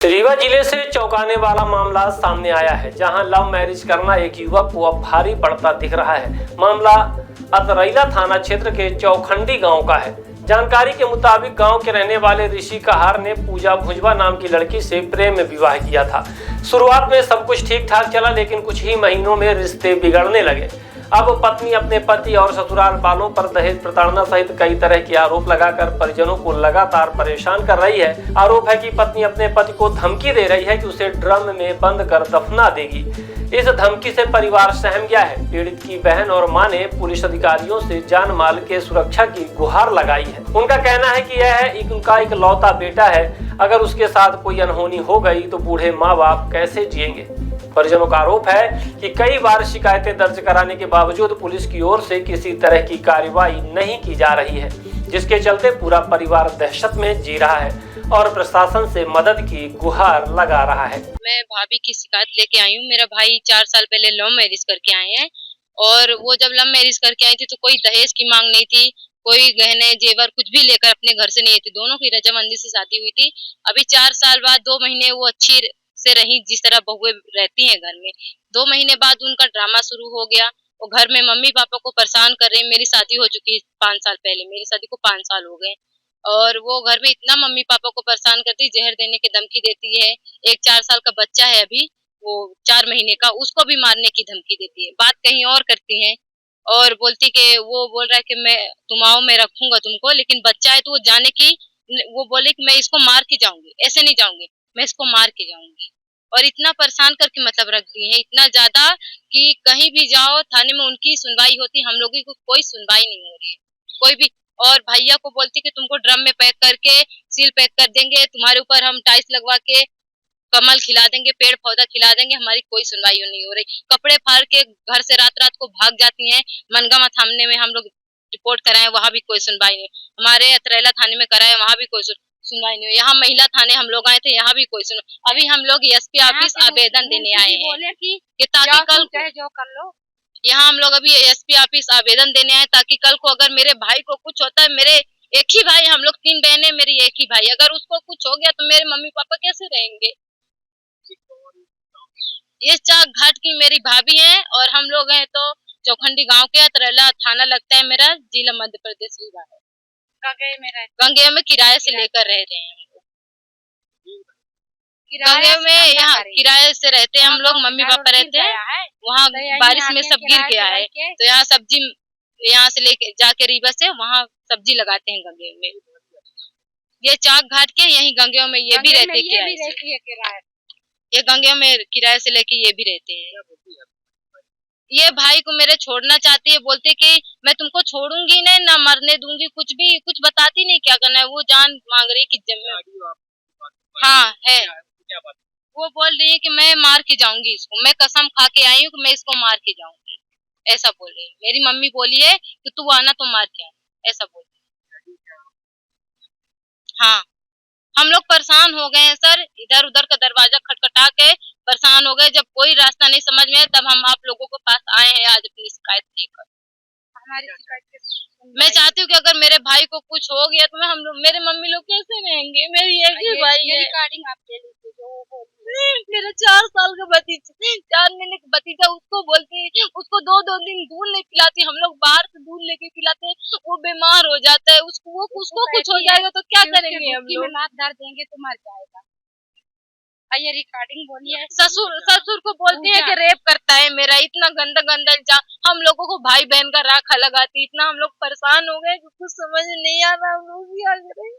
रीवा जिले से चौंकाने वाला मामला सामने आया है, जहां लव मैरिज करना एक युवक को अब भारी पड़ता दिख रहा है। मामला अतरैला थाना क्षेत्र के चौखंडी गांव का है। जानकारी के मुताबिक गांव के रहने वाले ऋषि कहार ने पूजा भुजवा नाम की लड़की से प्रेम में विवाह किया था। शुरुआत में सब कुछ ठीक ठाक चला, लेकिन कुछ ही महीनों में रिश्ते बिगड़ने लगे। अब पत्नी अपने पति और ससुराल वालों पर दहेज प्रताड़ना सहित कई तरह के आरोप लगाकर परिजनों को लगातार परेशान कर रही है। आरोप है कि पत्नी अपने पति को धमकी दे रही है कि उसे ड्रम में बंद कर दफना देगी। इस धमकी से परिवार सहम गया है। पीड़ित की बहन और मां ने पुलिस अधिकारियों से जान माल के सुरक्षा की गुहार लगाई है। उनका कहना है कि यह उनका इकलौता बेटा है, अगर उसके साथ कोई अनहोनी हो गई तो बूढ़े माँ बाप कैसे जिएंगे। परिजनों का आरोप है कि कई बार शिकायतें दर्ज कराने के बावजूद पुलिस की ओर से किसी तरह की कार्रवाई नहीं की जा रही है, जिसके चलते पूरा परिवार दहशत में जी रहा है और प्रशासन से मदद की गुहार लगा रहा है। मैं भाभी की शिकायत लेके आई हूँ। मेरा भाई 4 साल पहले लव मैरिज करके आए हैं और वो जब लव मैरिज करके आई थी तो कोई दहेज की मांग नहीं थी, कोई गहने जेवर कुछ भी लेकर अपने घर से नहीं थी। दोनों की रजामंदी से शादी हुई थी। अभी 4 साल बाद 2 महीने वो अच्छी से रही, जिस तरह बहुएं रहती हैं घर में। 2 महीने बाद उनका ड्रामा शुरू हो गया। वो घर में मम्मी पापा को परेशान कर रहे हैं। मेरी शादी हो चुकी है 5 साल पहले, मेरी शादी को 5 साल हो गए और वो घर में इतना मम्मी पापा को परेशान करती है, जहर देने की धमकी देती है। एक 4 साल का बच्चा है अभी, वो 4 महीने का, उसको भी मारने की धमकी देती है। बात कहीं और करती है और बोलती कि वो बोल रहा है कि मैं तुम आओ, मैं रखूंगा तुमको, लेकिन बच्चा है तो वो जाने की, वो बोले कि मैं इसको मार के जाऊंगी, ऐसे नहीं जाऊंगी, मैं इसको मार के जाऊंगी। और इतना परेशान करके मतलब रख दिए हैं, इतना ज्यादा कि कहीं भी जाओ थाने में उनकी सुनवाई होती, हम लोगों को कोई सुनवाई नहीं हो रही है, कोई भी। और भैया को बोलती कि तुमको ड्रम में पैक करके सील पैक कर देंगे, तुम्हारे ऊपर हम टाइल्स लगवा के कमल खिला देंगे, पेड़ पौधा खिला देंगे, हमारी कोई सुनवाई नहीं हो रही। कपड़े फाड़ के घर से रात रात को भाग जाती हैं। मनगामा थाने में हम लोग रिपोर्ट कराए, वहाँ भी कोई सुनवाई नहीं। हमारे अतरैला थाने में कराए, वहाँ भी कोई सुनवाई नहीं हुई। यहाँ महिला थाने हम लोग आए थे, यहाँ भी कोई सुन। अभी हम लोग एसपी ऑफिस आवेदन देने आए हैं कि ताकि कल जो कर लो। यहाँ हम लोग अभी एसपी ऑफिस आवेदन देने आए ताकि कल को अगर मेरे भाई को कुछ होता है, मेरे एक ही भाई, हम लोग 3 बहनें, मेरी एक ही भाई, अगर उसको कुछ हो गया तो मेरे मम्मी पापा कैसे रहेंगे। ये चाक घाट की मेरी भाभी है और हम लोग हैं तो चौखंडी गांव के, अतरैला थाना लगता है मेरा, जिला मध्य प्रदेश रीवा है। गंगे में किराए से लेकर रह रहे हैं हम लोग। गंगे में यहाँ किराए से रहते हैं हम लोग, मम्मी पापा रहते हैं वहाँ। बारिश में सब गिर गया है तो यहाँ सब्जी, यहाँ से लेके जाके रीवा से वहाँ सब्जी लगाते हैं गंगे में। ये चाक घाट के यही गंगे में ये भी रहते किराए, ये गंगे में किराए से लेके ये भी रहते हैं। ये भाई को मेरे छोड़ना चाहती है, बोलते कि मैं तुमको छोड़ूंगी नहीं, ना मरने दूंगी, कुछ भी कुछ बताती नहीं क्या करना है। वो जान मांग रही कि हाँ है, वो बोल रही है कि मैं मार के जाऊंगी इसको, मैं कसम खा के आई हूँ कि मैं इसको मार के जाऊंगी, ऐसा बोल रही है। मेरी मम्मी बोली है कि तू आना तो मार के आना, ऐसा बोल रही है। हाँ, हम लोग परेशान हो गए हैं सर, इधर उधर का दरवाजा खटखटा के परेशान हो गए। जब कोई रास्ता नहीं समझ में आया तब हम आप लोगों के पास आए हैं आज अपनी शिकायत लेकर। हमारी शिकायत मैं चाहती हूँ कि अगर मेरे भाई को कुछ हो गया तो मैं हम लोग, मेरे मम्मी लोग कैसे रहेंगे। मेरी एक ही भाई है। रिकॉर्डिंग आप ले लीजिए जो वो बोल मेरा 4 साल का भतीजा, 4 महीने का भतीजा, उसको बोलते हैं, उसको 2-2 दिन दूध नहीं पिलाती, हम लोग बाहर से दूध लेके पिलाते हैं, वो बीमार हो जाता है, उसको कुछ हो जाएगा तो क्या करेंगे हम लोग। हाथ धर देंगे तो मर जाएगा। ये रिकॉर्डिंग बोलिए। ससुर को बोलते हैं कि रेप करता है मेरा, इतना गंदा गंदा इल्जाम। हम लोगों को भाई बहन का राखा लगाती, इतना हम लोग परेशान हो गए कि कुछ समझ नहीं आ रहा हम लोग क्या करें।